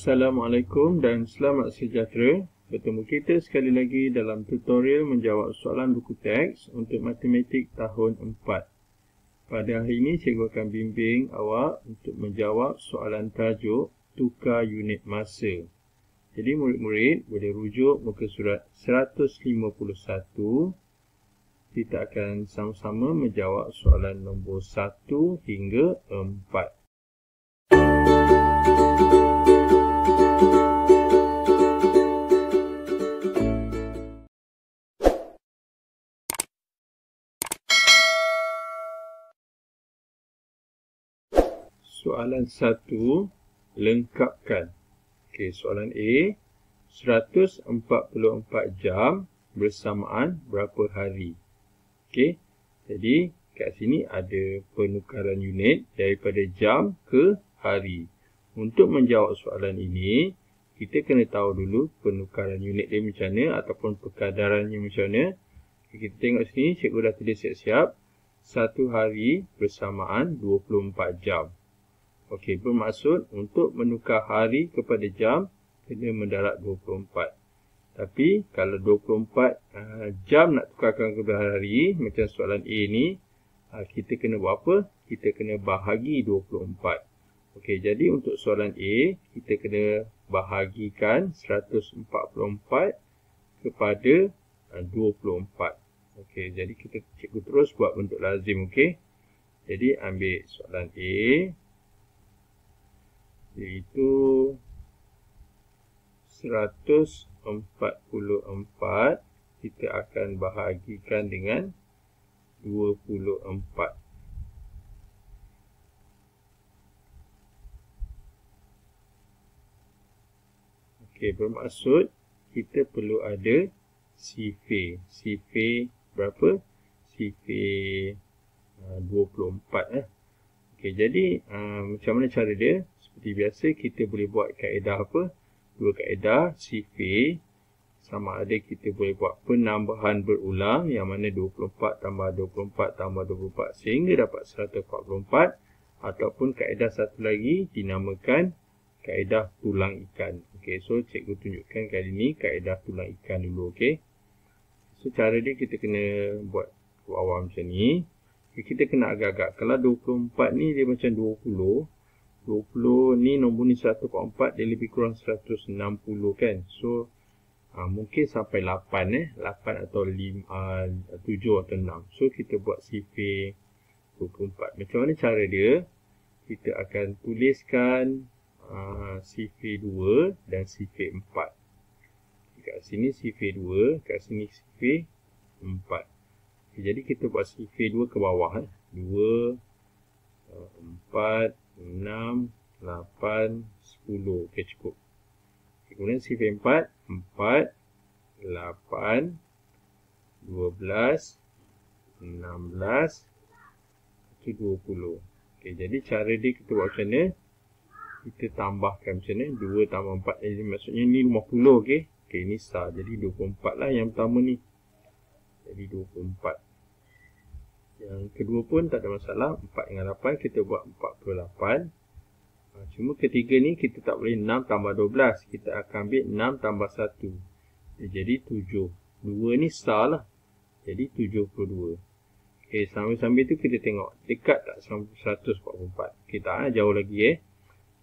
Assalamualaikum dan selamat sejahtera. Bertemu kita sekali lagi dalam tutorial menjawab soalan buku teks untuk matematik tahun 4. Pada hari ini cikgu akan bimbing awak untuk menjawab soalan tajuk tukar unit masa. Jadi murid-murid boleh rujuk muka surat 151. Kita akan sama-sama menjawab soalan nombor 1 hingga 4. Soalan 1, lengkapkan. Okey, soalan A, 144 jam bersamaan berapa hari? Okey, jadi kat sini ada penukaran unit daripada jam ke hari. Untuk menjawab soalan ini, kita kena tahu dulu penukaran unit dia macam mana ataupun perkadarannya macam mana. Kita tengok sini, cikgu dah tulis siap-siap. Satu hari bersamaan 24 jam. Okey, bermaksud untuk menukar hari kepada jam, kena mendarat 24. Tapi, kalau 24 jam nak tukarkan kepada hari, macam soalan A ni, kita kena buat apa? Kita kena bahagi 24. Okey, jadi untuk soalan A, kita kena bahagikan 144 kepada 24. Okey, jadi cikgu terus buat bentuk lazim, okey? Jadi, ambil soalan A, iaitu 144 kita akan bahagikan dengan 24. Okey, bermaksud kita perlu ada sifir. Sifir berapa? Sifir 24. Okey, jadi macam mana cara dia? Seperti biasa, kita boleh buat kaedah apa? Dua kaedah, sifir. Sama ada kita boleh buat penambahan berulang, yang mana 24 tambah 24 tambah 24 sehingga dapat 144. Ataupun kaedah satu lagi dinamakan kaedah tulang ikan. Okey, so cikgu tunjukkan kali ni kaedah tulang ikan dulu, okey. So, cara dia kita kena buat ke bawah macam ni. Okay, kita kena agak-agak. Kalau 24 ni dia macam 20. 20 ni nombor ni 144, dia lebih kurang 160 kan. So, mungkin sampai 8 8 atau 5, 7 atau 6. So, kita buat sifir 24. Macam mana cara dia? Kita akan tuliskan sifir 2 dan sifir 4. Kat sini sifir 2, kat sini sifir 4. Okay, jadi kita buat sifir 2 ke bawah. 2, 4, 6, 8, 10. Okey, cukup. Kemudian sifir 4, 4, 8, 12, 16, 20. Okey, jadi cara dia kita buat macam mana? Kita tambahkan macam mana? 2 tambah 4. Jadi maksudnya ni 50, okey. Okey, ni sah. Jadi 24 lah yang pertama ni. Jadi 24. Yang kedua pun tak ada masalah. 4 dengan 8 kita buat 48. Cuma ketiga ni kita tak boleh 6 tambah 12. Kita akan ambil 6 tambah 1. Jadi 7. 2 ni sah lah. Jadi 72. Okay, sambil-sambil tu kita tengok dekat tak 144. Kita jauh lagi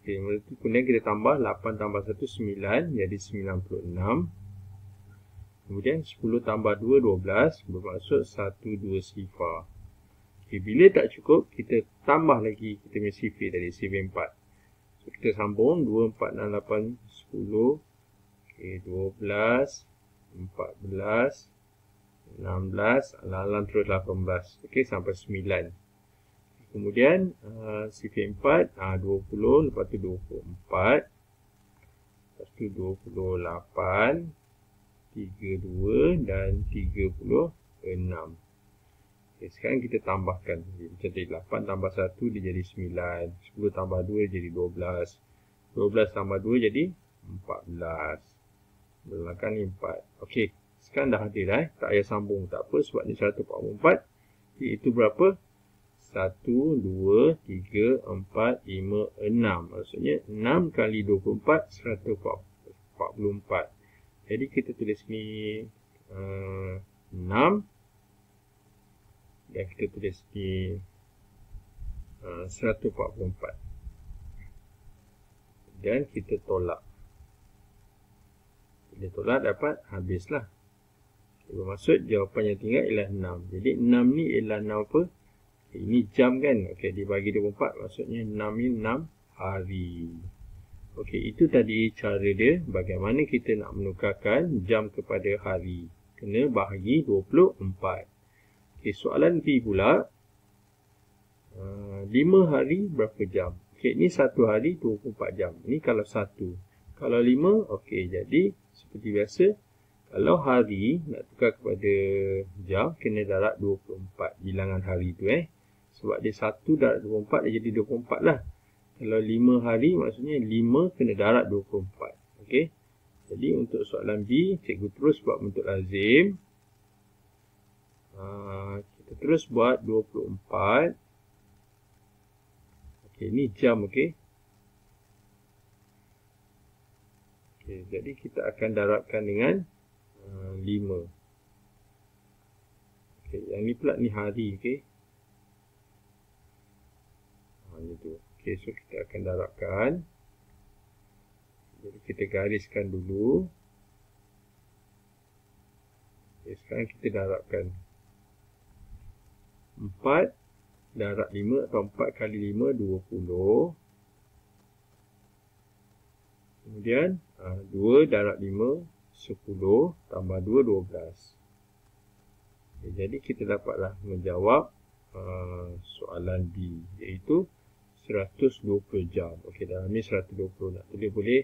Okay, kemudian kita tambah 8 tambah 1 9. Jadi 96. Kemudian 10 tambah 2 12. Bermaksud 1 2 sifar. Okay, bila tak cukup, kita tambah lagi kita punya sifir tadi, sifir 4. So, kita sambung 2, 4, 6, 8, 10. Okay, 12, 14, 16, alang-alang terus 18. Okay, sampai 9. Kemudian, sifir 4, 20, lepas tu 24. Lepas tu 28, 32 dan 36. Okay, sekarang kita tambahkan. Macam tadi 8 tambah 1 dia jadi 9. 10 tambah 2 dia jadi 12. 12 tambah 2 jadi 14. Belakang ni 4. Okey, sekarang dah ada dah. Tak payah sambung. Tak apa sebab ni 144. Iaitu berapa? 1, 2, 3, 4, 5, 6. Maksudnya 6 kali 24, 144. Jadi kita tulis ni 6. Dan kita tulis ni 144. Dan kita tolak. Bila tolak dapat habislah. Bermaksud jawapan yang tinggal ialah 6. Jadi 6 ni ialah 6 apa? Ini jam kan? Okey, dibagi 24. Maksudnya 6 ni 6 hari. Okey, itu tadi cara dia bagaimana kita nak menukarkan jam kepada hari. Kena bahagi 24. Okey, soalan B pula. 5 hari berapa jam? Okey, ni 1 hari 24 jam. Ni kalau 1. Kalau 5, okey, jadi seperti biasa. Kalau hari nak tukar kepada jam, kena darab 24 bilangan hari tu Sebab dia 1 darab 24, dia jadi 24 lah. Kalau 5 hari, maksudnya 5 kena darab 24. Okey. Jadi untuk soalan B, cikgu terus buat bentuk lazim. Kita terus buat 24. Okey, ni jam, okey. Okey, jadi kita akan darabkan dengan 5. Okey, yang ni pula ni hari, okey. Gitu. Okey, so kita akan darabkan. Jadi kita gariskan dulu. Okey, sekarang kita darabkan 4 darab 5 atau 4 kali 5, 20. Kemudian 2 darab 5, 10 tambah 2, 12. Okay, jadi kita dapatlah menjawab soalan B, iaitu 120 jam. Okey, dalam ni 120 nak tulis boleh.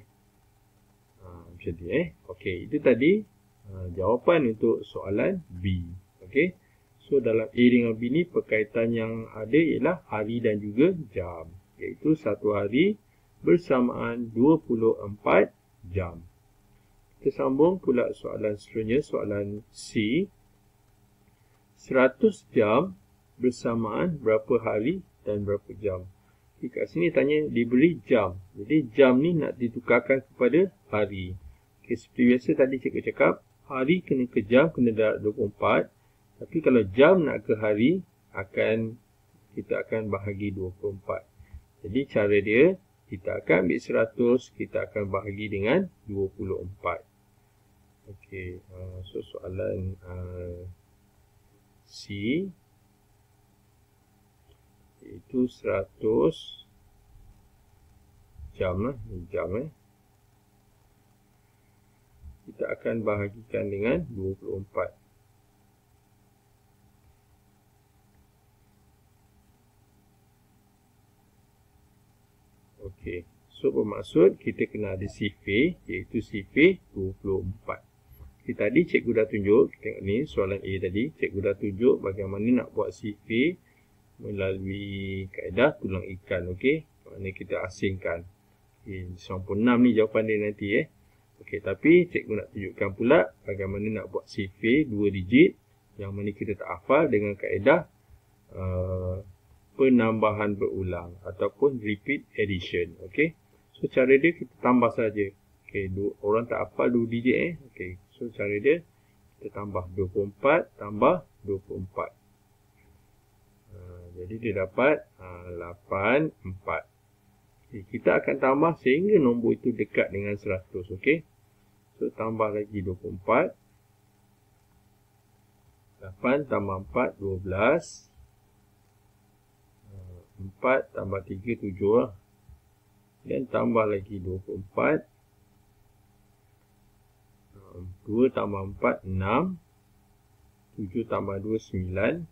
Macam ni Okey, itu tadi jawapan untuk soalan B. Okey. So dalam A dengan B ni perkaitan yang ada ialah hari dan juga jam, iaitu satu hari bersamaan 24 jam. Kita sambung pula soalan seterusnya, soalan C. 100 jam bersamaan berapa hari dan berapa jam? Kat sini tanya diberi jam. Jadi jam ni nak ditukarkan kepada hari. Okay, seperti biasa tadi cikgu cakap, hari kena ke jam, kena darab 24. Tapi kalau jam nak ke hari, kita akan bahagi 24. Jadi cara dia, kita akan ambil 100, kita akan bahagi dengan 24. Okey, so soalan C, iaitu 100 jam lah, jam kita akan bahagikan dengan 24. Okey, so bermaksud kita kena ada sifir, iaitu sifir 24. Okay, tadi cikgu dah tunjuk, tengok ni soalan A tadi, cikgu dah tunjuk bagaimana nak buat sifir melalui kaedah tulang ikan, okey. Maknanya kita asingkan. Okey, 96 ni jawapan dia nanti Okey, tapi cikgu nak tunjukkan pula bagaimana nak buat sifir 2 digit yang mana kita tak hafal dengan kaedah penambahan berulang ataupun repeat addition, okey. So cara dia kita tambah saja. Okey, orang tak hafal 2 digit Okey, so cara dia kita tambah 24 tambah 24. Jadi dia dapat 84. Okay, kita akan tambah sehingga nombor itu dekat dengan 100. Okey. So tambah lagi 24. 8 tambah 4, 12. 4 tambah 3, 7 lah. Dan tambah lagi 24. 2 tambah 4, 6. 7 tambah 2, 9.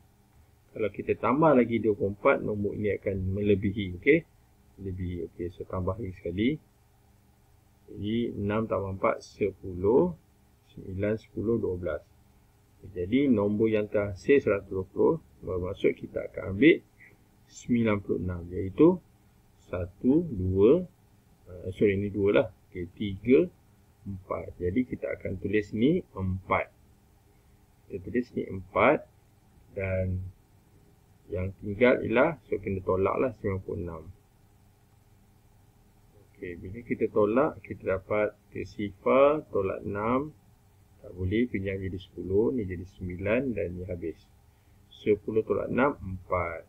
Kalau kita tambah lagi 24, nombor ini akan melebihi, okey. Melebihi, okey. So tambah lagi sekali. Jadi 6 tambah 4, 10. 9, 10, 12. Okay, jadi nombor yang terhasil 120, bermaksud kita akan ambil 96, iaitu 1, 2, ini 2 lah. Okey, 3, 4. Jadi kita akan tulis ni 4. Kita tulis ni 4 dan Yang tinggal ialah, so kena tolak lah 96. Okey, bila kita tolak, kita dapat sifar tolak 6. Tak boleh, pinjam jadi 10. Ni jadi 9 dan ni habis. 10 tolak 6, 4.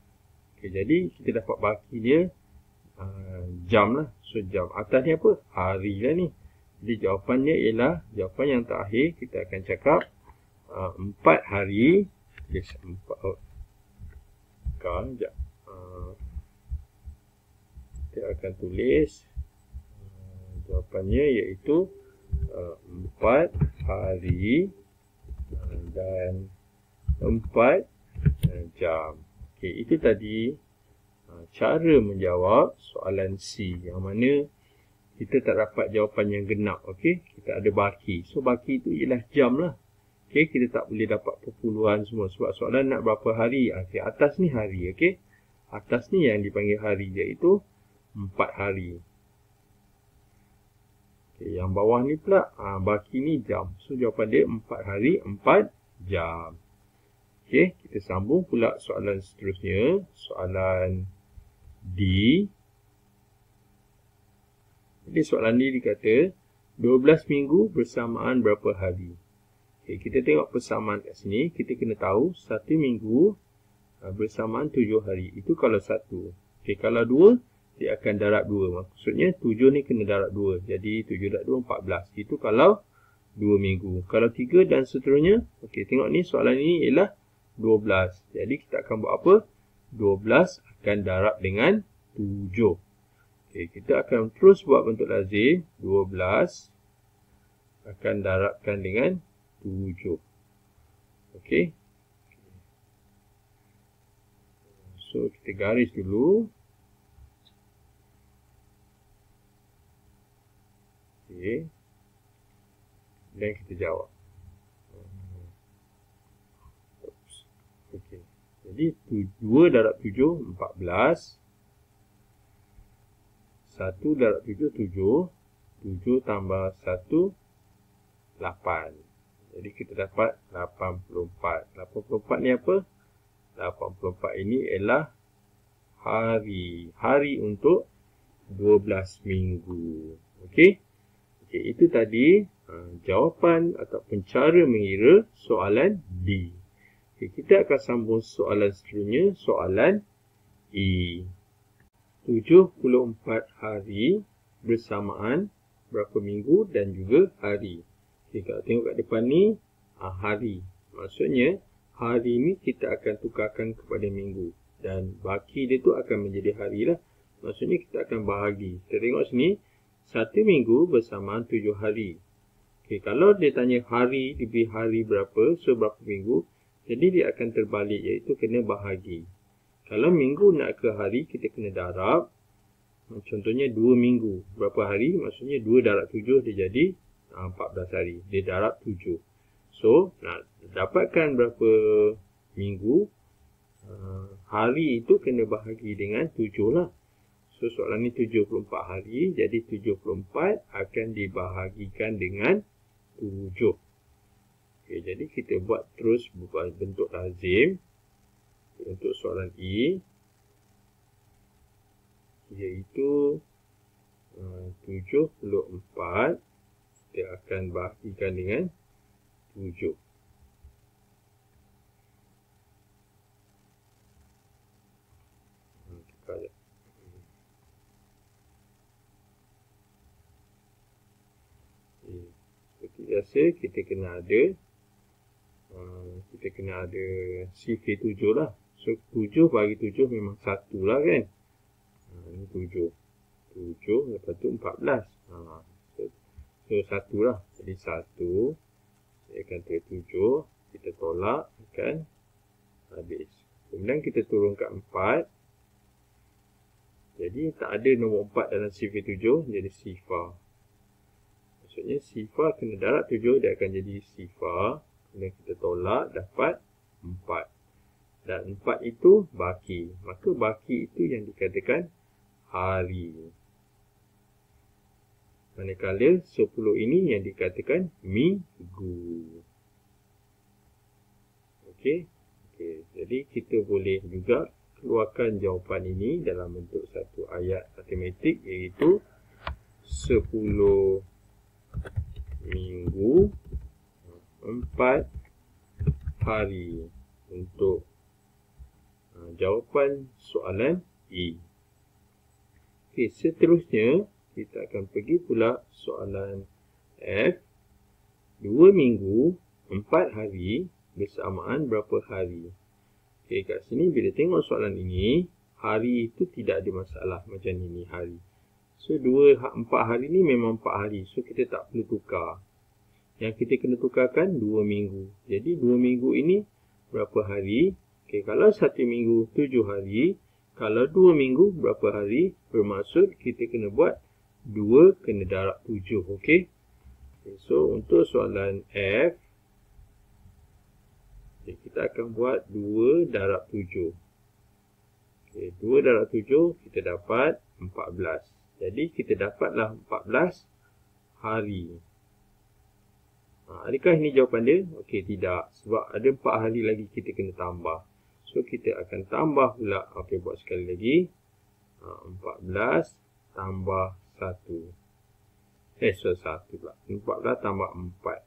Okey, jadi kita dapat baki dia jam lah. So, jam. Atas ni apa? Hari lah ni. Jadi, jawapannya ialah, jawapan yang terakhir, kita akan cakap 4 hari. Okay, 4. Sekejap. Kita akan tulis jawapannya iaitu 4 hari dan 4 jam. Okey, itu tadi cara menjawab soalan C yang mana kita tak dapat jawapan yang genap. Okey, kita ada baki. So, baki itu ialah jam lah. Okey, kita tak boleh dapat perpuluhan semua sebab soalan nak berapa hari. Okey, atas ni hari. Okey, atas ni yang dipanggil hari iaitu 4 hari. Okey, yang bawah ni pula baki ni jam. So, jawapan dia 4 hari, 4 jam. Okey, kita sambung pula soalan seterusnya. Soalan D. Jadi soalan D dikata 12 minggu bersamaan berapa hari? Okey, kita tengok persamaan kat sini. Kita kena tahu 1 minggu bersamaan 7 hari. Itu kalau 1. Okey, kalau 2, dia akan darab 2. Maksudnya 7 ni kena darab 2. Jadi 7 darab 2, 14. Itu kalau 2 minggu. Kalau 3 dan seterusnya. Okey, tengok ni soalan ini ialah 12. Jadi kita akan buat apa? 12 akan darab dengan 7. Okey, kita akan terus buat bentuk lazim. 12 akan darabkan dengan 7. Okey. So, kita garis dulu. Okey. Dan kita jawab. Okey. Jadi 2 darab 7 14. 1 darab 7 7. 7 tambah 1 8. Jadi kita dapat 84. 84 ni apa? 84 ini ialah hari. Hari untuk 12 minggu. Okey. Okey, itu tadi jawapan ataupun cara mengira soalan D. Okay, kita akan sambung soalan seterusnya, soalan E. 74 hari bersamaan berapa minggu dan juga hari. Okay, kalau tengok kat depan ni, hari. Maksudnya, hari ni kita akan tukarkan kepada minggu. Dan baki dia tu akan menjadi hari lah. Maksudnya kita akan bahagi. Kita tengok sini, 1 minggu bersamaan 7 hari. Okay, kalau dia tanya hari lebih hari berapa, so berapa minggu, jadi dia akan terbalik iaitu kena bahagi. Kalau minggu nak ke hari, kita kena darab. Contohnya 2 minggu. Berapa hari? Maksudnya 2 darab 7 dia jadi 14 hari. Dia darab 7. So, nak dapatkan berapa minggu, hari itu kena bahagi dengan 7 lah. So, soalan ni 74 hari. Jadi, 74 akan dibahagikan dengan 7. Okay, jadi kita buat terus bentuk lazim untuk soalan E, iaitu 74 kita akan bahagikan dengan 7. Seperti biasa kita kena ada CV7 lah. So 7 bagi 7 memang 1 lah kan. Ini 7. 7 lepas tu 14. So 1 lah. Jadi 1. Saya akan tulis 7. Kita tolak akan habis. Kemudian kita turunkan 4. Jadi tak ada nombor 4 dalam CV7. Jadi sifar. Maksudnya sifar kena darab 7. Dia akan jadi sifar. Kemudian kita tolak, dapat 4. Dan 4 itu baki. Maka baki itu yang dikatakan hari. Manakala 10 ini yang dikatakan minggu. Okey. Okey, jadi kita boleh juga keluarkan jawapan ini dalam bentuk satu ayat matematik, iaitu 10 minggu 4 hari untuk jawapan soalan E. Okey, seterusnya kita akan pergi pula soalan F. 2 minggu 4 hari bersamaan berapa hari? Okey, kat sini bila tengok soalan ini, hari itu tidak ada masalah macam ini hari. So 4 hari ni memang 4 hari. So kita tak perlu tukar. Yang kita kena tukarkan 2 minggu. Jadi 2 minggu ini berapa hari? Okey, kalau 1 minggu 7 hari, kalau 2 minggu berapa hari? Bermaksud kita kena buat 2 kena darab 7. Okey. So untuk soalan F, kita akan buat 2 darab 7. Okay, 2 darab 7 kita dapat 14. Jadi kita dapatlah 14 hari. Adakah ini jawapan dia? Okey, tidak. Sebab ada 4 hari lagi kita kena tambah. So kita akan tambah pula. Okey, buat sekali lagi. 14 tambah 1. 1 pula. 14 tambah 4.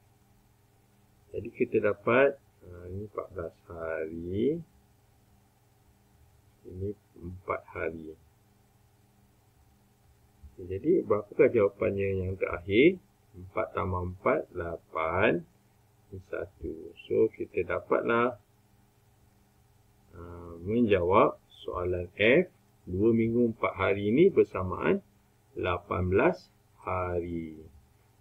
Jadi kita dapat ini 14 hari. Ini 4 hari. Okay, jadi berapakah jawapannya yang terakhir? 4 tambah 4, 8. Ini 1. So kita dapatlah menjawab soalan F. 2 minggu 4 hari ini bersamaan 18 hari.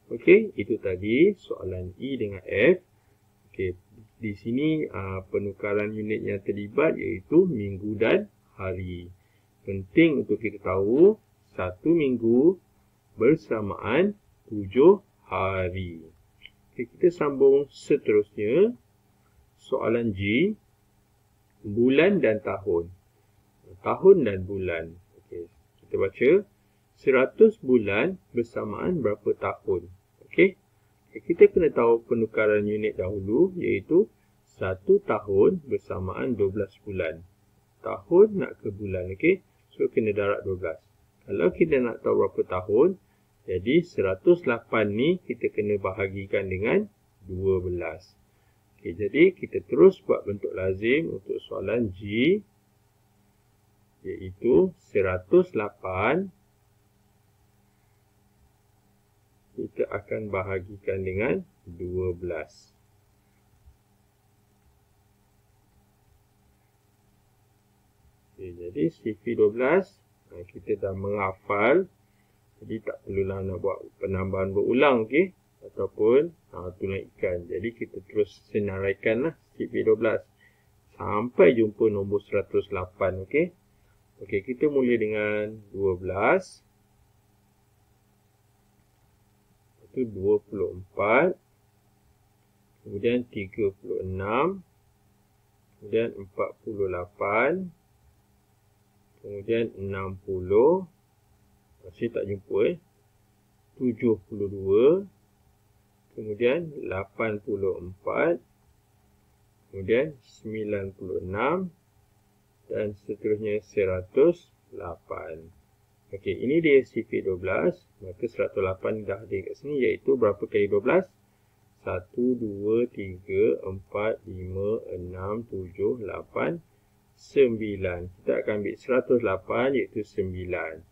Okey, itu tadi soalan E dengan F. Okey, di sini penukaran unit yang terlibat iaitu minggu dan hari. Penting untuk kita tahu 1 minggu bersamaan 7 hari. Okey, kita sambung seterusnya. Soalan G, bulan dan tahun. Tahun dan bulan. Okey, kita baca 100 bulan bersamaan berapa tahun. Okey. Kita kena tahu penukaran unit dahulu, iaitu 1 tahun bersamaan 12 bulan. Tahun nak ke bulan, okey? So, kena darab 12. Kalau kita nak tahu berapa tahun, jadi 108 ni kita kena bahagikan dengan 12. Okey, jadi kita terus buat bentuk lazim untuk soalan G, iaitu 108 kita akan bahagikan dengan 12. Okay, jadi CV12 kita dah menghafal. Jadi tak perlulah nak buat penambahan berulang, okey, ataupun tunaikan. Jadi kita terus senaraikanlah CV12 sampai jumpa nombor 108, okey. Okey, kita mula dengan 12. Itu 24, kemudian 36, kemudian 48, kemudian 60, masih tak jumpa 72, kemudian 84, kemudian 96 dan seterusnya 108. Okey, ini dia CV12. Maka 108 dah ada kat sini, iaitu berapa kali 12? 1, 2, 3, 4, 5, 6, 7, 8, 9. Kita akan ambil 108 iaitu 9.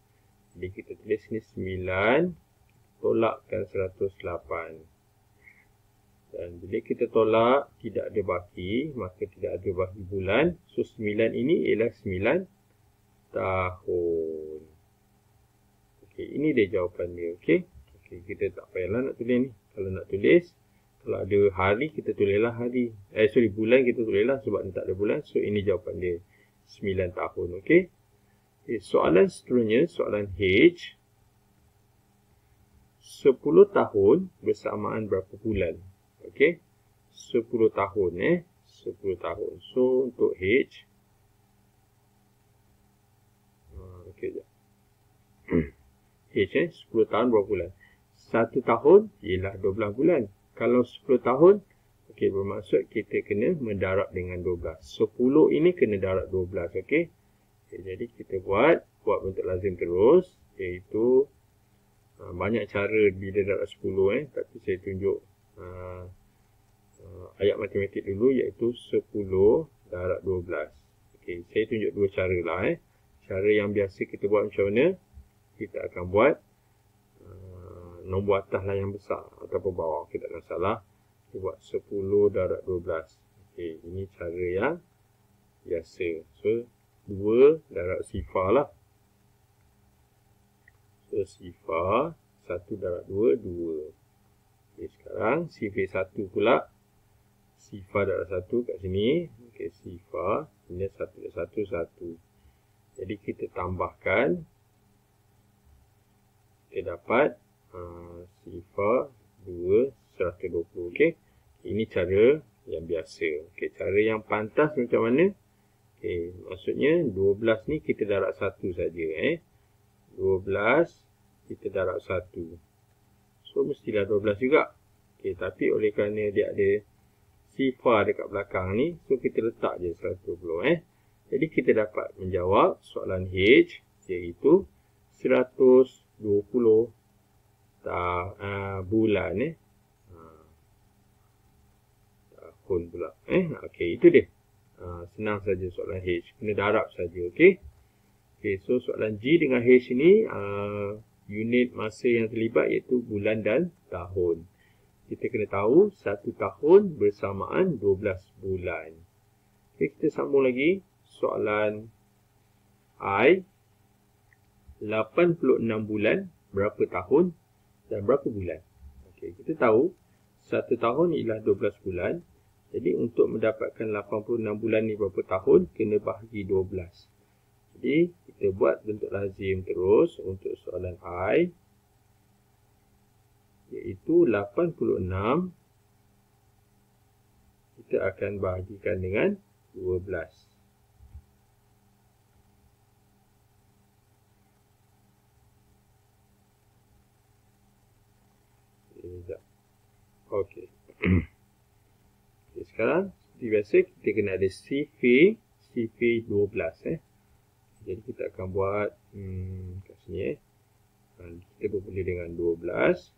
Jadi kita tulis sini 9, tolakkan 108. Dan bila kita tolak, tidak ada baki, maka tidak ada baki bulan. So 9 ini ialah 9 tahun. Okay, ini dia jawapan dia. Okay, kita tak payahlah nak tulis ni. Kalau nak tulis, kalau ada hari, kita tulislah hari. Bulan kita tulislah sebab ni tak ada bulan. So, ini jawapan dia. 9 tahun. Okay, soalan seterusnya, soalan H. 10 tahun bersamaan berapa bulan? Okay, 10 tahun. 10 tahun. So, untuk H. Okay, sekejap. H, 10 tahun berapa bulan? 1 tahun ialah 12 bulan. Kalau 10 tahun, Okey, bermaksud kita kena mendarab dengan 12. 10 ini kena darab 12. Okey. Okay, jadi kita buat bentuk lazim terus, iaitu banyak cara bila darab 10 tapi saya tunjuk ayat matematik dulu, iaitu 10 darab 12. Okey, saya tunjuk dua cara lah. Cara yang biasa kita buat macam mana? Kita akan buat nombor atas lah yang besar ataupun bawah, kita tak masalah. Kita buat 10 darab 12. Okey, ini cara yang biasa. So 2 darab sifar lah. So sifar 1 darab 2, 2. Okey, sekarang sifar 1 pula. Sifar darab 1 kat sini. Okey, sifar. Ini 1 darab 1, 1. Jadi kita tambahkan. Kita dapat sifar 2, 120. Okey. Ini cara yang biasa. Okey, cara yang pantas macam mana? Okey, maksudnya 12 ni kita darab 1 saja. 12 kita darab 1. So mestilah 12 juga. Okey, tapi oleh kerana dia ada sifar dekat belakang ni, so kita letak je 120. Jadi kita dapat menjawab soalan H, iaitu 120 bulan. Tahun pula. Okey, itu dia. Senang saja soalan H. Kena darab saja. Okey. Okey, so soalan G dengan H ni unit masa yang terlibat iaitu bulan dan tahun. Kita kena tahu 1 tahun bersamaan 12 bulan. Okey, kita sambung lagi. Soalan I. 86 bulan, berapa tahun dan berapa bulan? Okey, kita tahu 1 tahun ialah 12 bulan. Jadi untuk mendapatkan 86 bulan ni berapa tahun, kena bahagi 12. Jadi kita buat bentuk lazim terus untuk soalan I, iaitu 86 kita akan bahagikan dengan 12. Okey. Okay, sekarang seperti biasa kita kena ada CV 12. Jadi kita akan buat kat sini. Kita bermula dengan 12,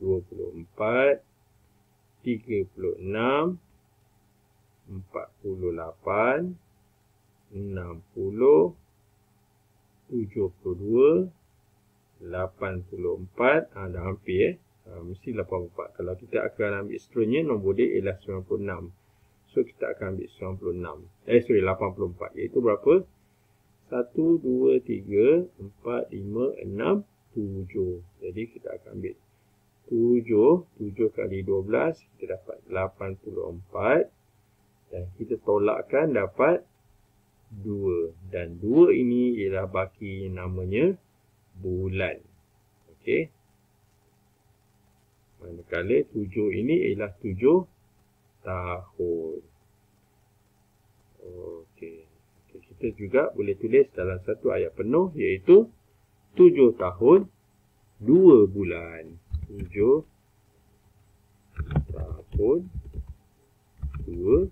24, 36, 48, 60, 72, 84. Dah hampir. Mesti 84. Kalau kita akan ambil seterusnya, nombor dia ialah 96. So kita akan ambil 84. Iaitu berapa? 1, 2, 3, 4, 5, 6, 7. Jadi kita akan ambil 7 kali 12, kita dapat 84. Dan kita tolakkan dapat 2. Dan 2 ini ialah baki namanya bulan. Okey. Manakala 7 ini ialah 7 tahun. Okey. Kita juga boleh tulis dalam satu ayat penuh, iaitu 7 tahun 2 bulan. 7 tahun 2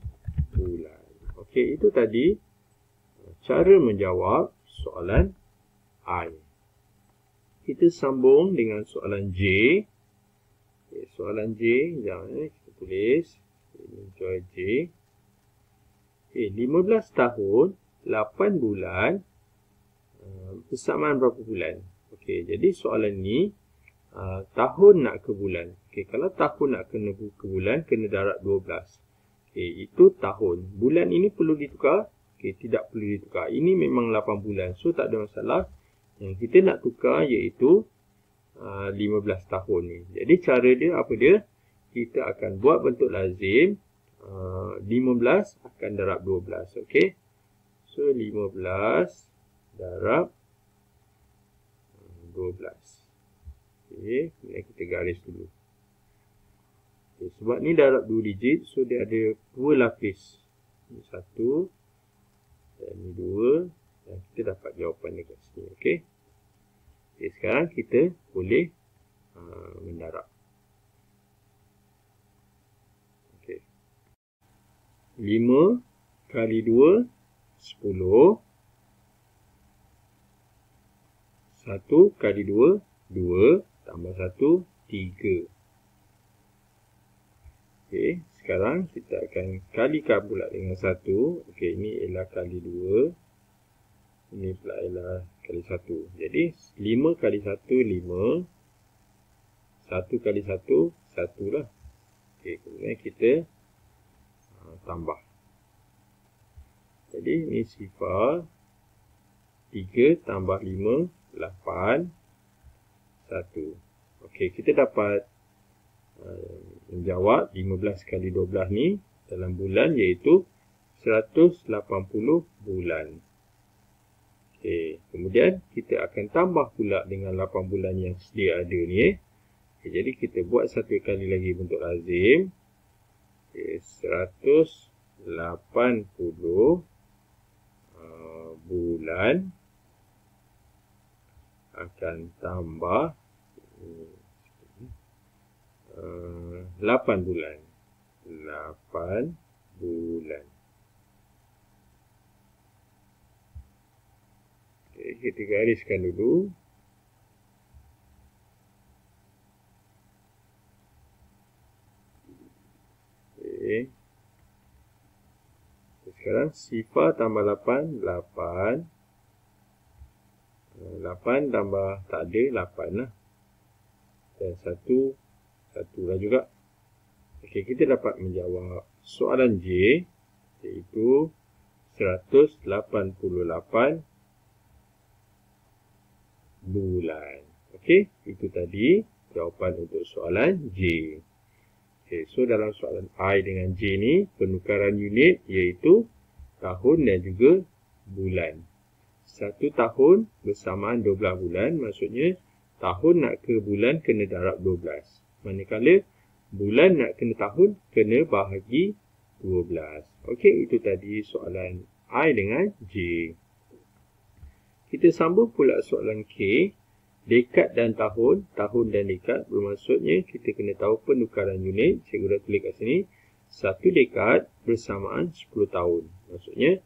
bulan. Okey, itu tadi cara menjawab soalan I. Kita sambung dengan soalan J. Okay, soalan J, jangan kita tulis. Join J. Okay, 15 tahun, 8 bulan, bersamaan berapa bulan? Okey, jadi soalan ni tahun nak ke bulan. Okey, kalau tahun nak kena ke bulan, kena darab 12. Okey, itu tahun. Bulan ini perlu ditukar? Okey, tidak perlu ditukar. Ini memang 8 bulan. So tak ada masalah. Yang kita nak tukar iaitu 15 tahun ni. Jadi cara dia apa dia? Kita akan buat bentuk lazim. 15 akan darab 12. Okey. So 15 darab 12. Okey, kemudian kita garis dulu. Okay, sebab ni darab 2 digit, so dia ada 2 lapis. Ini 1 dan ini 2, dan kita dapat jawapan dekat sini. Okey. Okay, sekarang kita boleh mendarab. Okey. 5 kali 2, 10. 1 kali 2, 2. Tambah 1, 3. Okey, sekarang kita akan kalikan pula dengan 1. Okey, ini ialah kali 2. Ini pula ialah kali 1. Jadi, 5 kali 1, 5. 1 kali 1, 1 lah. Okey, kemudian kita tambah. Jadi, ini sifar. 3 tambah 5, 8. 1. Okey, kita dapat menjawab 15 kali 12 ni dalam bulan iaitu 180 bulan. Okey, kemudian kita akan tambah pula dengan 8 bulan yang sedia ada ni. Okey, jadi kita buat satu kali lagi bentuk lazim. Okey, 180 bulan akan tambah 8 bulan. 8 bulan. Okay, kita gariskan dulu. Okay. Sekarang sifar tambah 8, 8. 8 tambah tak ada, 8 lah. Dan 1 lah juga. Okey, kita dapat menjawab soalan J iaitu 188 bulan. Okey, itu tadi jawapan untuk soalan J. Okey, so dalam soalan I dengan J ni penukaran unit iaitu tahun dan juga bulan. 1 tahun bersamaan 12 bulan, maksudnya tahun nak ke bulan kena darab 12. Manakala bulan nak kena tahun, kena bahagi 12. Okey, itu tadi soalan I dengan J. Kita sambung pula soalan K. Dekad dan tahun. Tahun dan dekad bermaksudnya kita kena tahu penukaran unit. Cikgu dah tulis kat sini. 1 dekad bersamaan 10 tahun. Maksudnya,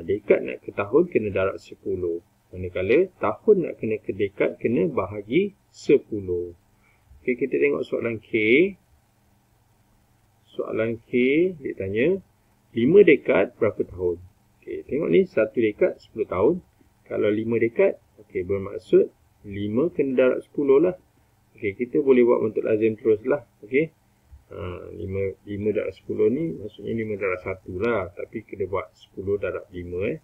dekad nak ke tahun kena darab 10. Manakala tahun nak kena ke dekad kena bahagi 10. Okey, kita tengok soalan K. Soalan K, dia tanya, 5 dekad berapa tahun? Okey, tengok ni, 1 dekad 10 tahun. Kalau 5 dekad, okey, bermaksud 5 kena darab 10 lah. Okey, kita boleh buat bentuk lazim terus lah. Okey, 5 darab 10 ni, maksudnya 5 darab 1 lah. Tapi kita buat 10 darab 5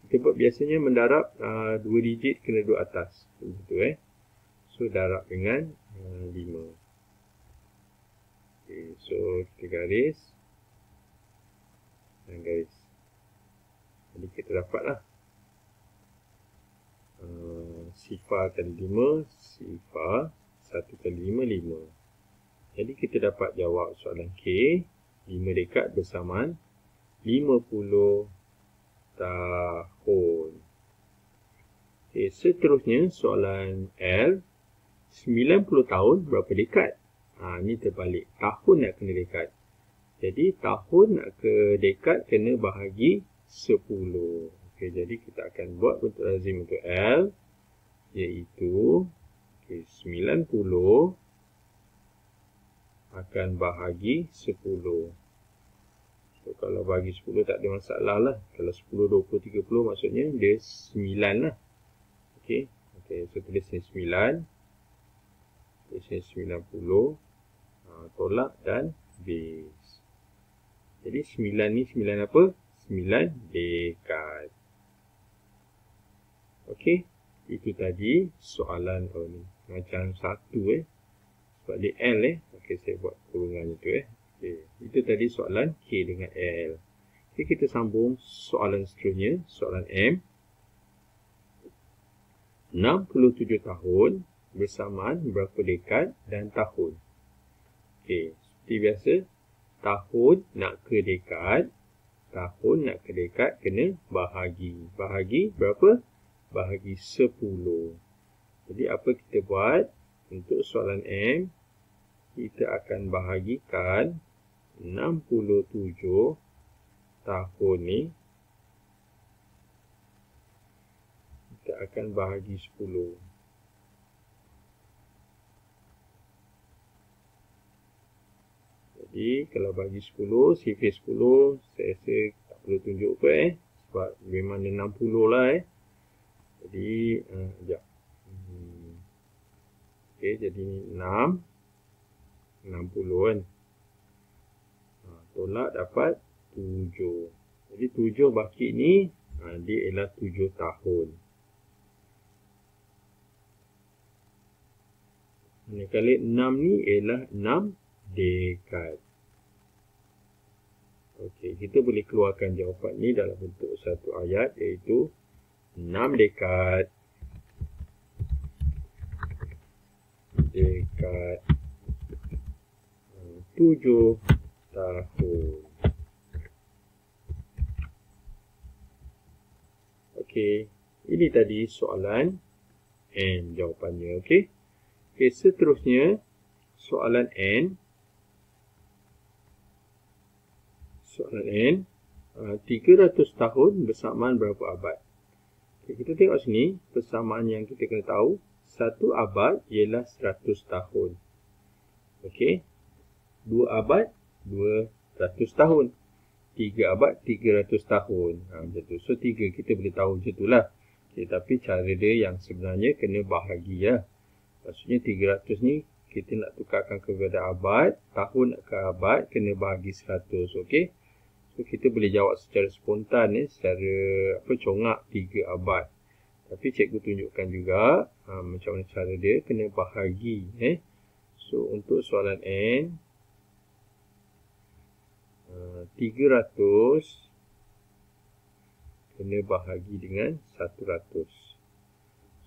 Kita buat biasanya mendarab 2 digit kena duduk atas. Betul So, darab dengan 5. Okay, so, kita garis. Dan garis. Jadi, kita dapatlah. Sifar kali 5. Sifar 1 kali 5, 5. Jadi, kita dapat jawab soalan K. 5 dekad bersamaan 50 tahun. Okay, seterusnya, soalan L. 90 tahun berapa dekad? Ni terbalik. Tahun nak kena dekad. Jadi, tahun nak ke dekad kena bahagi 10. Okay, jadi, kita akan buat bentuk lazim untuk L. Iaitu, 90 akan bahagi 10. So, kalau bahagi 10 tak ada masalah lah. Kalau 10, 20, 30 maksudnya dia 9 lah. Okay, so tulis ni 9. Tulis 90. Tolak dan base. Jadi 9 ni 9 apa? 9 dekad. Okey, itu tadi soalan ni. Macam satu sebab dia L Okey, saya buat kurungan itu Okey, itu tadi soalan K dengan L. Okey, kita sambung soalan seterusnya, soalan M. 67 tahun bersamaan berapa dekad dan tahun? Okey, seperti biasa, tahun nak ke dekad, kena bahagi. Bahagi berapa? Bahagi 10. Jadi, apa kita buat? Untuk soalan M, kita akan bahagikan 67 tahun ni kita akan bahagi 10. Jadi kalau bagi 10, CV 10, saya rasa tak perlu tunjuk apa sebab memang dia 60 lah Jadi, sekejap. Okey, jadi ni 6, 60 kan. Tolak dapat 7. Jadi 7 baki ni, dia ialah 7 tahun. Manakala 6 ni ialah 6 dekad. Okey, kita boleh keluarkan jawapan ni dalam bentuk satu ayat iaitu 6 dekad. Dekad 7 tahun. Okey, ini tadi soalan N jawapannya. Okey. Okey, seterusnya soalan N. Soalan N, 300 tahun bersamaan berapa abad? Okay, kita tengok sini, persamaan yang kita kena tahu, 1 abad ialah 100 tahun. Okey, 2 abad, 200 tahun. 3 abad, 300 tahun. Macam tu. So, 3 kita boleh tahu macam tu lah. Okay, tapi cara dia yang sebenarnya kena bahagi lah. Maksudnya 300 ni, kita nak tukarkan kepada abad, tahun ke abad, kena bahagi 100. Okey. So, kita boleh jawab secara spontan secara congak 3 abad. Tapi cikgu tunjukkan juga macam mana cara dia kena bahagi. So, untuk soalan N, 300 kena bahagi dengan 100.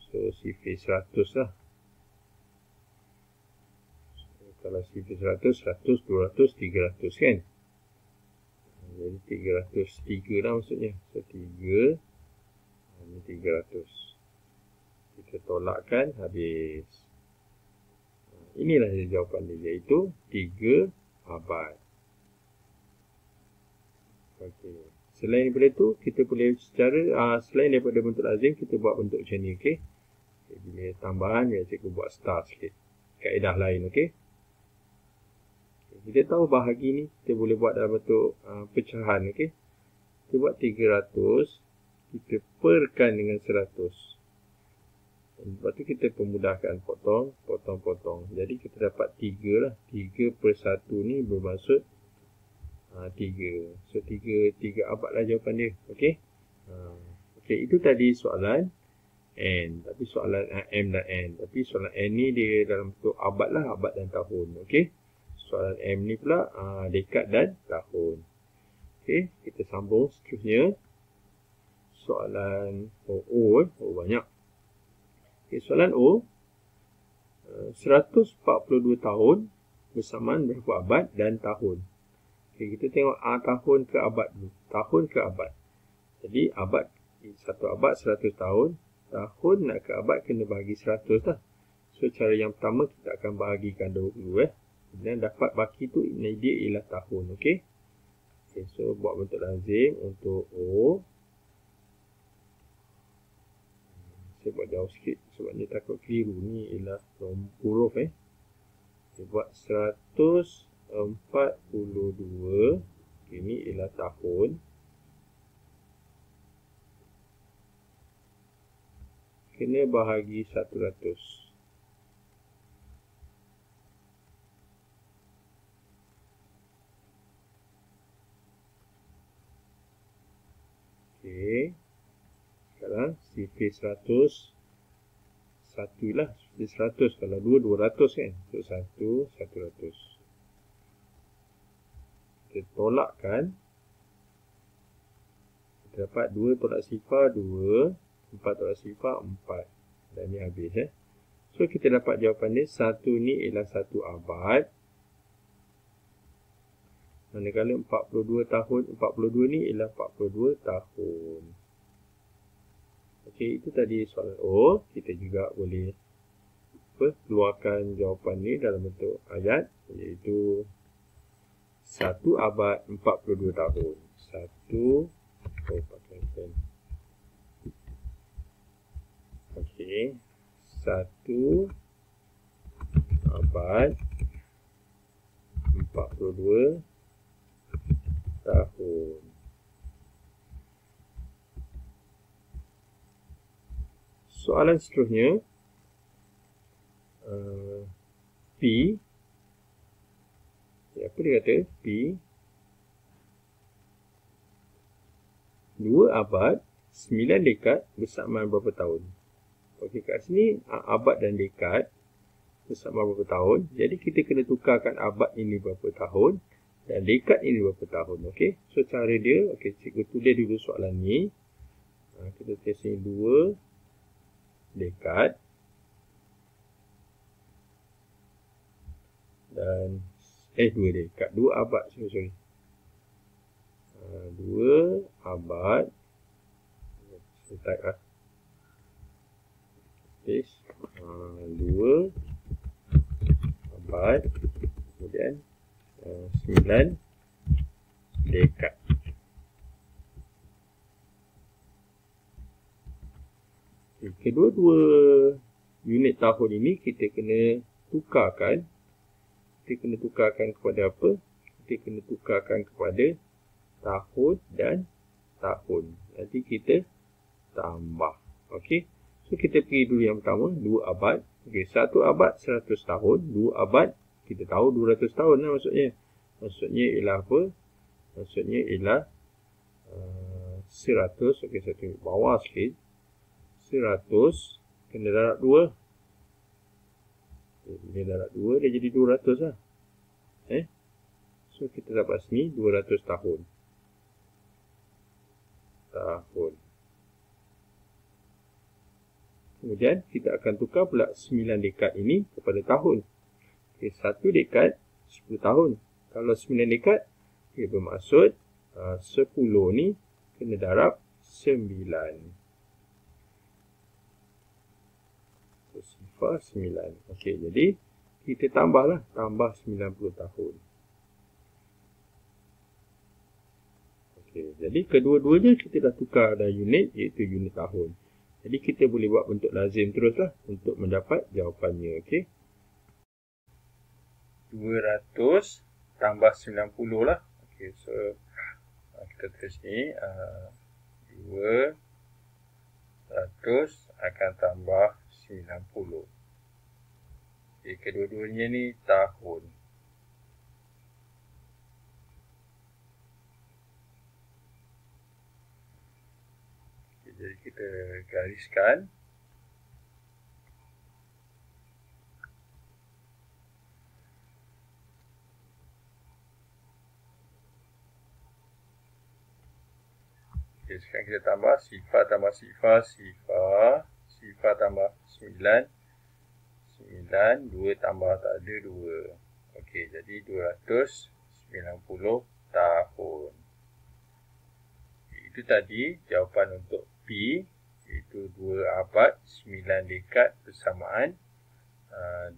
So, CV 100 lah. So, kalau CV 100, 100, 200, 300 kan? Jadi 303 lah maksudnya. So 3. Ini 300. Kita tolakkan habis. Inilah jawapan dia iaitu 3 abad. Okey. Selain daripada itu, kita boleh secara selain daripada bentuk lazim, kita buat bentuk macam ni. Okey. Bila tambahan, ya cikgu buat star sikit. Kaedah lain. Okey. Kita tahu bahagi ni kita boleh buat dalam bentuk pecahan. Okay? Kita buat 300. Kita perkan dengan 100. Lepas tu kita pemudahkan potong. Potong. Jadi kita dapat 3 lah. 3 per 1 ni bermaksud 3. So 3 abad lah jawapan dia. Okay? Okay, itu tadi soalan N. Tapi soalan M dan N. Tapi soalan N ni dia dalam bentuk abad lah. Abad dan tahun. Okay? Soalan M ni pula dekad dan tahun. Okey, kita sambung seterusnya. Soalan O banyak. Okey, soalan O. 142 tahun bersamaan berapa abad dan tahun. Okey, kita tengok tahun ke abad dulu. Tahun ke abad. Jadi abad, satu abad 100 tahun. Tahun nak ke abad kena bahagi 100 lah. So cara yang pertama kita akan bahagikan dulu dan dapat baki tu dia ialah tahun. Okey. Okay, so buat bentuk lazim untuk O. Saya buat jauh sikit sebabnya takut keliru. Ni ialah huruf Saya buat 142. Ini ialah tahun. Kena bahagi 100. Okey. Sekarang CV 100. 1 lah. CV 100. Kalau 2, 200 kan. So 1, 100. Kita tolakkan. Kita dapat 2 tolak sifar 2. 4 tolak sifar 4. Dan ni habis So kita dapat jawapan dia. 1 ni ialah 1 abad. Manakala 42 tahun, 42 ni ialah 42 tahun. Okey, itu tadi soalan O. Kita juga boleh keluarkan jawapan ni dalam bentuk ayat, iaitu 1 abad 42 tahun. 1 okey, 1 abad 42 tahun. Soalan seterusnya, P, apa dia kata? P 2 abad 9 dekad bersamaan berapa tahun? Okey, kat sini abad dan dekad bersamaan berapa tahun. Jadi kita kena tukarkan abad ini berapa tahun dan dekad ini berapa tahun. Okey, so cara dia, okey, cikgu tulis dulu soalan ni. Kita tulis ni 2 dekad dan 2 dekad, 2 abad, sorry. 2 abad, saya type lah. Okay. 2 abad, kemudian 9 dekad. Okay. Kedua-dua unit tahun ini kita kena tukarkan. Kita kena tukarkan kepada apa? Kita kena tukarkan kepada tahun dan tahun. Nanti kita tambah. Okey. So kita pergi dulu yang pertama, 2 abad. Okey, 1 abad 100 tahun, 2 abad kita tahu 200 tahun lah maksudnya. Maksudnya ialah apa? Maksudnya ialah 100. Okey, saya tengok bawah sikit. 100 kena darab 2. Dia darab 2, dia jadi 200 lah. So kita dapat sini 200 tahun. Kemudian kita akan tukar pula 9 dekad ini kepada tahun. Okay, 1 dekad 10 tahun. Kalau 9 dekad, okay, bermaksud 10 ni kena darab 9. So, sifar 9. Okey, jadi kita tambahlah, tambah 90 tahun. Okey, jadi kedua-duanya kita dah tukar dah unit, iaitu unit tahun. Jadi kita boleh buat bentuk lazim teruslah untuk mendapat jawapannya. Okey. 200 tambah 90 lah. Okey, so kita tulis ni 200 akan tambah 90. Okey, kedua-duanya ni tahun. Okey, jadi kita gariskan. Okay, sekarang kita tambah sifar tambah sifar, sifar tambah 9, 9, 2 tambah tak ada 2. Okey, jadi 290 tahun. Itu tadi jawapan untuk P, iaitu 2 abad 9 dekad bersamaan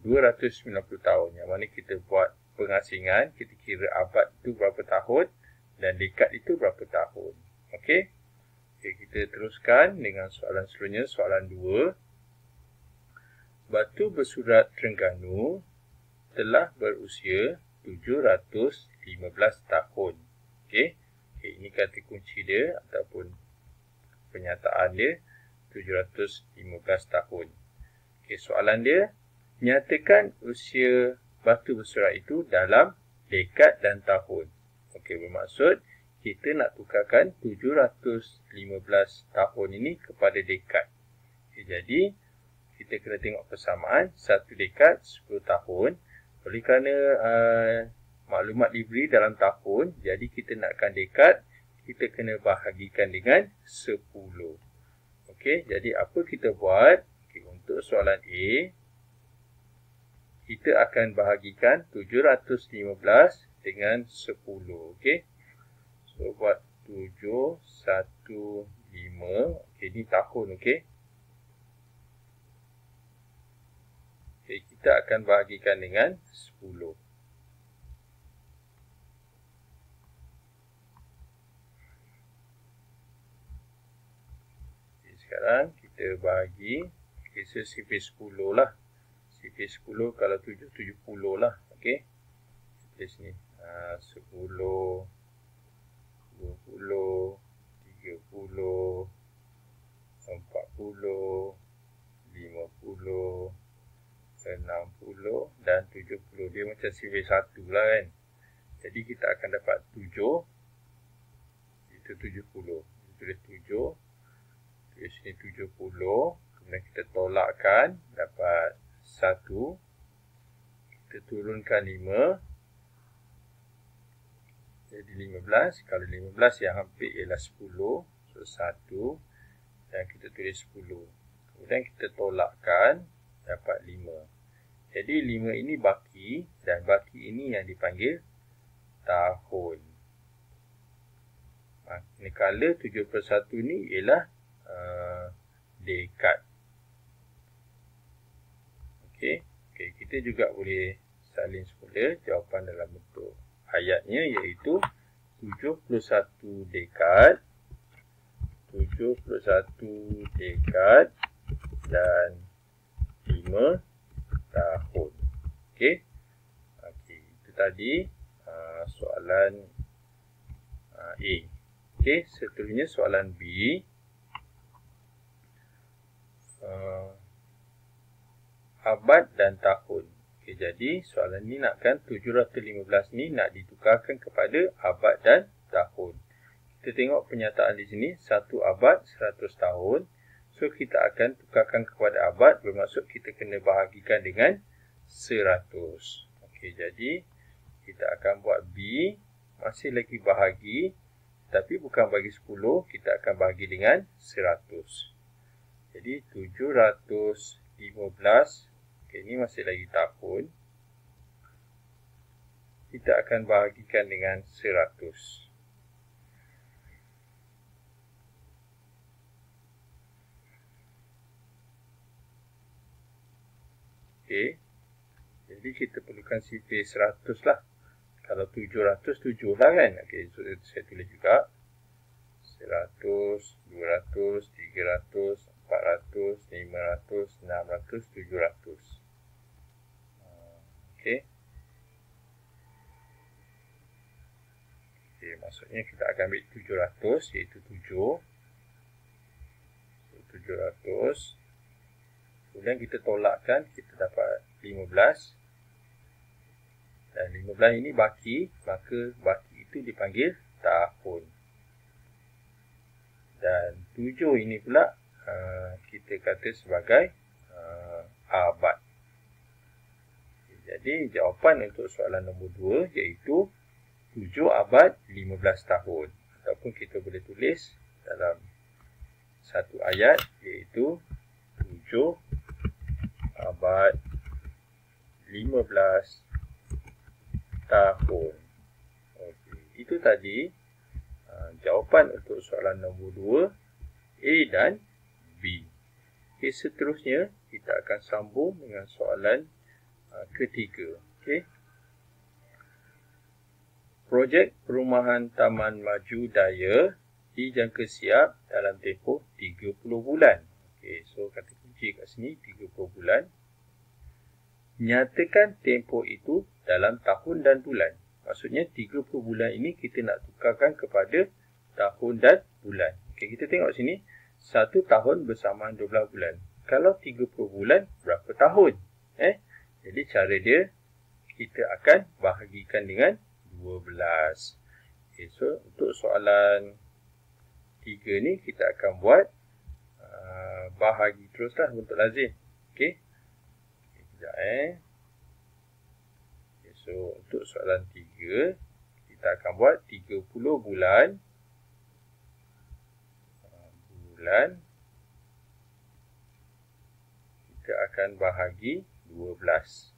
290 tahun. Yang mana kita buat pengasingan, kita kira abad itu berapa tahun dan dekad itu berapa tahun. Okey. Okey, kita teruskan dengan soalan seterusnya, soalan 2. Batu bersurat Terengganu telah berusia 715 tahun. Okey. Okey, ini kata kunci dia ataupun pernyataan dia 715 tahun. Okey, soalan dia, nyatakan usia batu bersurat itu dalam dekad dan tahun. Okey, bermaksud kita nak tukarkan 715 tahun ini kepada dekad. Okay, jadi, kita kena tengok persamaan. 1 dekad 10 tahun. Oleh kerana maklumat diberi dalam tahun, jadi kita nakkan dekad, kita kena bahagikan dengan 10. Okey, jadi apa kita buat? Okay, untuk soalan A, kita akan bahagikan 715 dengan 10. Okey. So, buat 715. Okey, ini tahun, okey. Okey, kita akan bahagikan dengan 10. sekarang kita bahagi. Okay, so CV 10 lah. CV 10 kalau 7, 70 lah. Okay. Di sini. 10, 20, 30, 40, 50, 60 dan 70. Dia macam CV 1 lah kan. Jadi kita akan dapat 7. Itu 70. Tulis 7. Tulis sini 70. Kemudian kita tolakkan. Dapat 1. Kita turunkan 5. Jadi 15. Kalau 15 yang hampir ialah 10. So 1. Dan kita tulis 10. Kemudian kita tolakkan. Dapat 5. Jadi 5 ini baki. Dan baki ini yang dipanggil tahun. Manakala 71 ni ialah dekad. Okey, kita juga boleh salin semula jawapan dalam bentuk ayatnya, iaitu 71 dekad, 71 dekad dan 5 tahun. Okey, itu tadi soalan A. Okey, seterusnya soalan B. Abad dan tahun. Okey, jadi soalan ni nakkan 715 ni nak ditukarkan kepada abad dan tahun. Kita tengok penyataan di sini, 1 abad 100 tahun. So kita akan tukarkan kepada abad, bermaksud kita kena bahagikan dengan 100. Okey, jadi kita akan buat B, masih lagi bahagi. Tapi bukan bagi 10, kita akan bahagi dengan 100. Jadi 715, okay, ini masih lagi tahun. Kita akan bahagikan dengan 100. Okay. Jadi kita perlukan CV 100 lah. Kalau 700, 7 lah kan. Okay, so saya tulis juga. 100, 200, 300, 400, 500, 600, 700. Okay. Okay, maksudnya kita akan ambil 700, iaitu 7. 700. Kemudian kita tolakkan, kita dapat 15. Dan 15 ini baki, maka baki itu dipanggil tahun. Dan 7 ini pula kita kata sebagai abad. Jadi jawapan untuk soalan nombor 2 iaitu 7 abad 15 tahun. Ataupun kita boleh tulis dalam satu ayat iaitu 7 abad 15 tahun. Okey, itu tadi jawapan untuk soalan nombor 2, A dan B. Okey, seterusnya kita akan sambung dengan soalan ketiga. Okey. Projek perumahan Taman Maju Daya dijangka siap dalam tempoh 30 bulan. Okey, so kata kunci kat sini 30 bulan. Nyatakan tempoh itu dalam tahun dan bulan. Maksudnya 30 bulan ini kita nak tukarkan kepada tahun dan bulan. Okey, kita tengok sini. 1 tahun bersamaan 12 bulan. Kalau 30 bulan, berapa tahun? Jadi cara dia, kita akan bahagikan dengan 12. Okey, so untuk soalan 3 ni, kita akan buat bahagi teruslah bentuk lazim. Okey. Sekejap Okay, so untuk soalan 3, kita akan buat 30 bulan. Kita akan bahagi 12.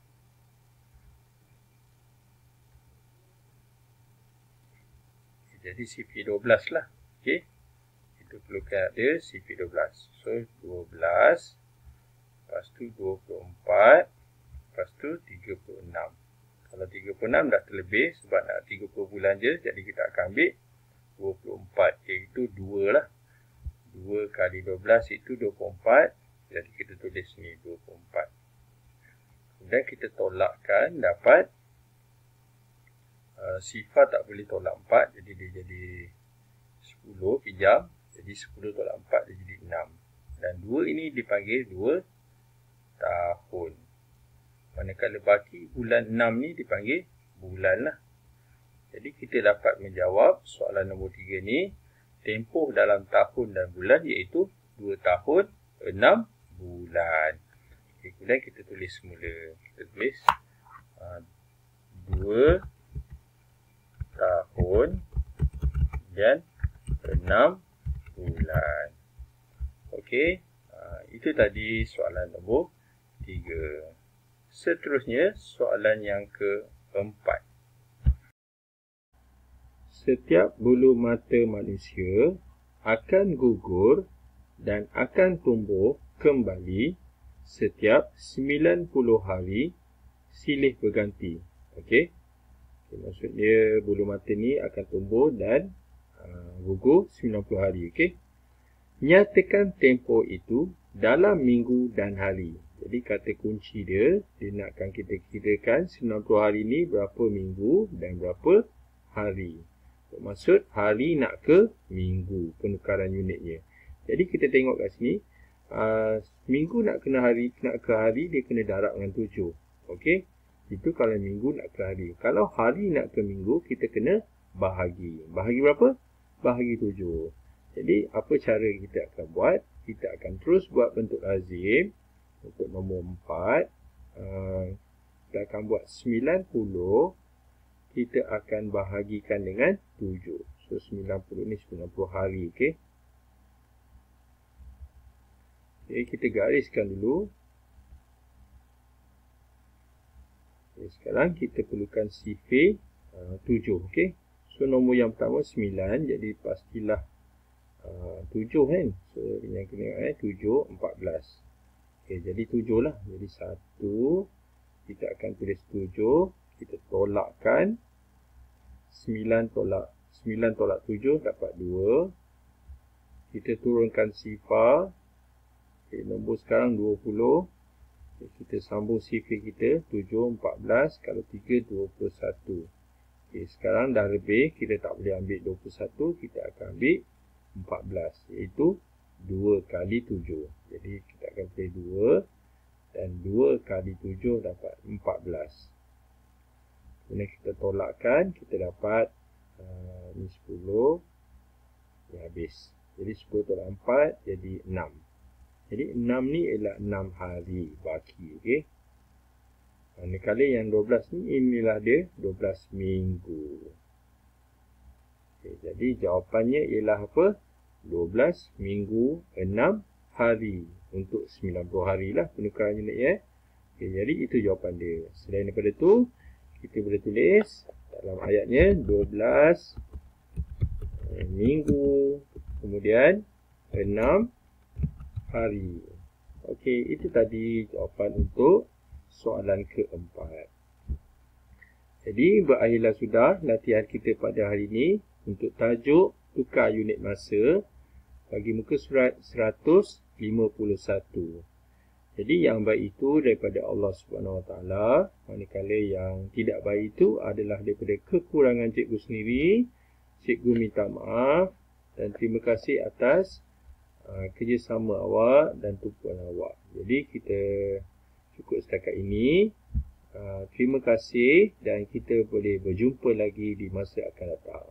Jadi CV 12 lah. Okey. Kita perlukan ada CV 12. So 12. Lepas tu 24. Lepas tu 36. Kalau 36 dah terlebih sebab nak 30 bulan je. Jadi kita akan ambil 24. Iaitu 2 lah. 2 kali Okey, 12 itu 24. Jadi kita tulis ni 24. Kemudian kita tolakkan, dapat sifar tak boleh tolak 4. Jadi dia jadi 10, pinjam. Jadi 10 tolak 4 dia jadi 6. Dan 2 ini dipanggil 2 tahun. Manakala baki bulan 6 ni dipanggil bulan lah. Jadi kita dapat menjawab soalan nombor 3 ni. Tempoh dalam tahun dan bulan iaitu 2 tahun 6 bulan. Okay, kemudian kita tulis semula. Kita tulis 2 tahun dan 6 bulan. Okey, itu tadi soalan nombor 3. Seterusnya, soalan yang keempat. Setiap bulu mata manusia akan gugur dan akan tumbuh kembali setiap 90 hari silih berganti. Okey. Maksud dia bulu mata ni akan tumbuh dan gugur 90 hari. Okey. Nyatakan tempoh itu dalam minggu dan hari. Jadi kata kunci dia nakkan kita kirakan 90 hari ni berapa minggu dan berapa hari. Maksud hari nak ke minggu penukaran unitnya. Jadi kita tengok kat sini, minggu nak kena hari, nak ke hari dia kena darab dengan 7. Okey. Itu kalau minggu nak ke hari. Kalau hari nak ke minggu kita kena bahagi. Bahagi berapa? Bahagi 7. Jadi apa cara kita akan buat? Kita akan terus buat bentuk lazim. Untuk nombor 4, kita akan buat 90. Kita akan bahagikan dengan 7. So 90 ni 90 hari. Okey. Okay, kita gariskan dulu. Okay, sekarang kita perlukan sifir 7. Okey. So nombor yang pertama 9. Jadi pastilah 7 kan. So yang kena 7, 14. Okey, jadi 7 lah. Jadi 1. Kita akan tulis 7. Kita tolakkan 9 tolak 7 dapat 2. Kita turunkan sifar. Okay, nombor sekarang 20. Okay, kita sambung sifir kita 7, 14. Kalau 3, 21. Okay, sekarang dah lebih. Kita tak boleh ambil 21. Kita akan ambil 14. Iaitu 2 kali 7. Jadi kita akan pilih 2. Dan 2 kali 7 dapat 14. Kemudian kita tolakkan, kita dapat ni 10. Ya, habis. Jadi 10 tolak 4 jadi 6. Jadi 6 ni ialah 6 hari baki. Okay. Manakala yang 12 ni inilah dia 12 minggu. Okay, jadi jawapannya ialah apa? 12 minggu 6 hari. Untuk 90 hari lah penukaran unit ya. Okay, jadi itu jawapan dia. Selain daripada tu, kita boleh tulis dalam ayatnya 12 minggu kemudian 6 hari. Okey, itu tadi jawapan untuk soalan keempat. Jadi berakhirlah sudah latihan kita pada hari ini untuk tajuk tukar unit masa bagi muka surat 151. Jadi yang baik itu daripada Allah Subhanahu Wa Taala, manakala yang tidak baik itu adalah daripada kekurangan cikgu sendiri. Cikgu minta maaf dan terima kasih atas kerjasama awak dan tumpuan awak. Jadi kita cukup setakat ini. Terima kasih dan kita boleh berjumpa lagi di masa akan datang.